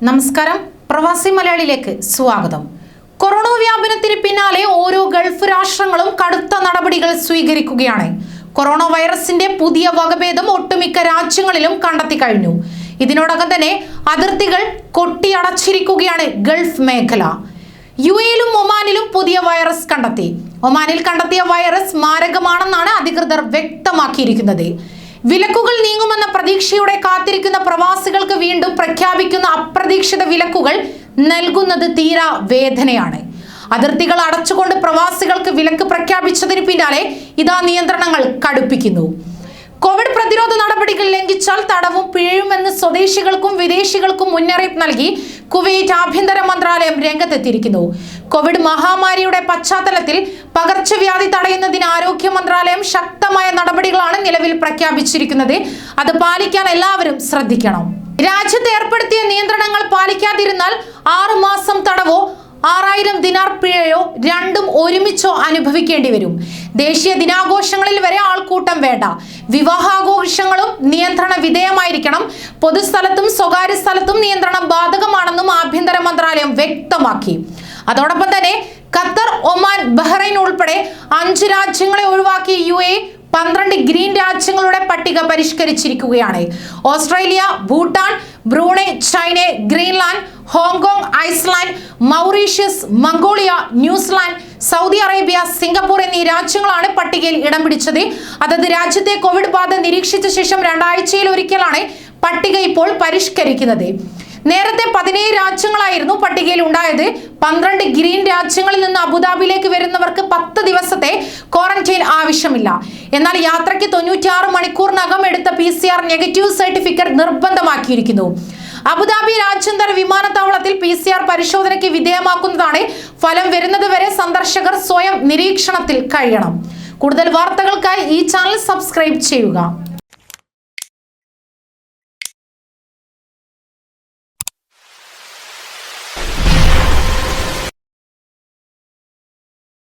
നമസ്കാരം, പ്രവാസി മലയാളിയിലേക്ക് സ്വാഗതം. കൊറോണ വ്യാപനത്തിന് പിന്നാലെ ഓരോ ഗൾഫ് രാഷ്ട്രങ്ങളും കടുത്ത നടപടികൾ സ്വീകരിക്കുകയാണ്. കൊറോണ വൈറസിന്റെ പുതിയ വകഭേദം ഒട്ടുമിക്ക രാജ്യങ്ങളിലും കണ്ടെത്തി കഴിഞ്ഞു. ഇതിനോടകം തന്നെ അതിർത്തികൾ കൊട്ടിയടച്ചിരിക്കുകയാണ് ഗൾഫ് മേഖല. യുഎയിലും ഒമാനിലും പുതിയ വൈറസ് കണ്ടെത്തി. ഒമാനിൽ കണ്ടെത്തിയ വൈറസ് മാരകമാണെന്നാണ് അധികൃതർ വ്യക്തമാക്കിയിരിക്കുന്നത്. വിലക്കുകൾ നീങ്ങുമെന്ന പ്രതീക്ഷയോടെ കാത്തിരിക്കുന്ന പ്രവാസികൾക്ക് വീണ്ടും പ്രഖ്യാപിക്കുന്ന അപ്രതീക്ഷിത വിലക്കുകൾ നൽകുന്നത് തീരാ വേദനയാണ്. അതിർത്തികൾ അടച്ചുകൊണ്ട് പ്രവാസികൾക്ക് വിലക്ക് പ്രഖ്യാപിച്ചതിന് പിന്നാലെ ഇതാ നിയന്ത്രണങ്ങൾ കടുപ്പിക്കുന്നു. കോവിഡ് പ്രതിരോധ നടപടികൾ ലംഘിച്ചാൽ തടവും പിഴയുമെന്ന് സ്വദേശികൾക്കും വിദേശികൾക്കും മുന്നറിയിപ്പ് നൽകി കുവൈറ്റ് ആഭ്യന്തര മന്ത്രാലയം രംഗത്തെത്തിയിരിക്കുന്നു. കോവിഡ് മഹാമാരിയുടെ പശ്ചാത്തലത്തിൽ പകർച്ചവ്യാധി തടയുന്നതിന് ആരോഗ്യ മന്ത്രാലയം ശക്തമായ നടപടികളാണ് നിലവിൽ പ്രഖ്യാപിച്ചിരിക്കുന്നത്. അത് പാലിക്കാൻ എല്ലാവരും ശ്രദ്ധിക്കണം. രാജ്യത്ത് ഏർപ്പെടുത്തിയ നിയന്ത്രണങ്ങൾ പാലിക്കാതിരുന്നാൽ 6 മാസം തടവോ 6000 ദിനാർ പിഴയോ രണ്ടും ഒരുമിച്ചോ അനുഭവിക്കേണ്ടി വരും. ദേശീയ ദിനാഘോഷങ്ങളിൽ വരെ ആൾക്കൂട്ടം വേണ്ട. വിവാഹാഘോഷങ്ങളും നിയന്ത്രണ വിധേയമായിരിക്കണം. പൊതുസ്ഥലത്തും സ്വകാര്യ സ്ഥലത്തും നിയന്ത്രണം ബാധകമാണെന്നും ആഭ്യന്തര മന്ത്രാലയം വ്യക്തമാക്കി. അതോടൊപ്പം തന്നെ ഖത്തർ, ഒമാൻ, ബഹ്റൈൻ ഉൾപ്പെടെ 5 രാജ്യങ്ങളെ ഒഴിവാക്കി UAE 12 ഗ്രീൻ രാജ്യങ്ങളുടെ പട്ടിക പരിഷ്കരിച്ചിരിക്കുകയാണ്. Australia, Bhutan, Brunei, China, Greenland, Hong Kong, Iceland, Mauritius, Mongolia, New Zealand, Saudi Arabia, Singapore എന്നീ രാജ്യങ്ങളാണ് പട്ടികയിൽ ഇടം പിടിച്ചത്. അതത് രാജ്യത്തെ കോവിഡ് ബാധ നിരീക്ഷിച്ച ശേഷം 2 ആഴ്ചയിൽ ഒരിക്കലാണ് പട്ടിക ഇപ്പോൾ പരിഷ്കരിക്കുന്നത്. നേരത്തെ 17 രാജ്യങ്ങളായിരുന്നു പട്ടികയിൽ ഉണ്ടായത്. 12 ഗ്രീൻ രാജ്യങ്ങളിൽ നിന്ന് അബുദാബിയിലേക്ക് വരുന്നവർക്ക് 10 ദിവസത്തെ ക്വാറന്റൈൻ ആവശ്യമില്ല. എന്നാൽ യാത്രയ്ക്ക് 96 മണിക്കൂറിനകം എടുത്ത PCR നെഗറ്റീവ് സർട്ടിഫിക്കറ്റ് നിർബന്ധമാക്കിയിരിക്കുന്നു. അബുദാബി രാജ്യാന്തര വിമാനത്താവളത്തിൽ PCR പരിശോധനയ്ക്ക് വിധേയമാക്കുന്നതാണ്. ഫലം വരുന്നതുവരെ സന്ദർശകർ സ്വയം നിരീക്ഷണത്തിൽ കഴിയണം. കൂടുതൽ വാർത്തകൾക്കായി ഈ ചാനൽ സബ്സ്ക്രൈബ് ചെയ്യുക.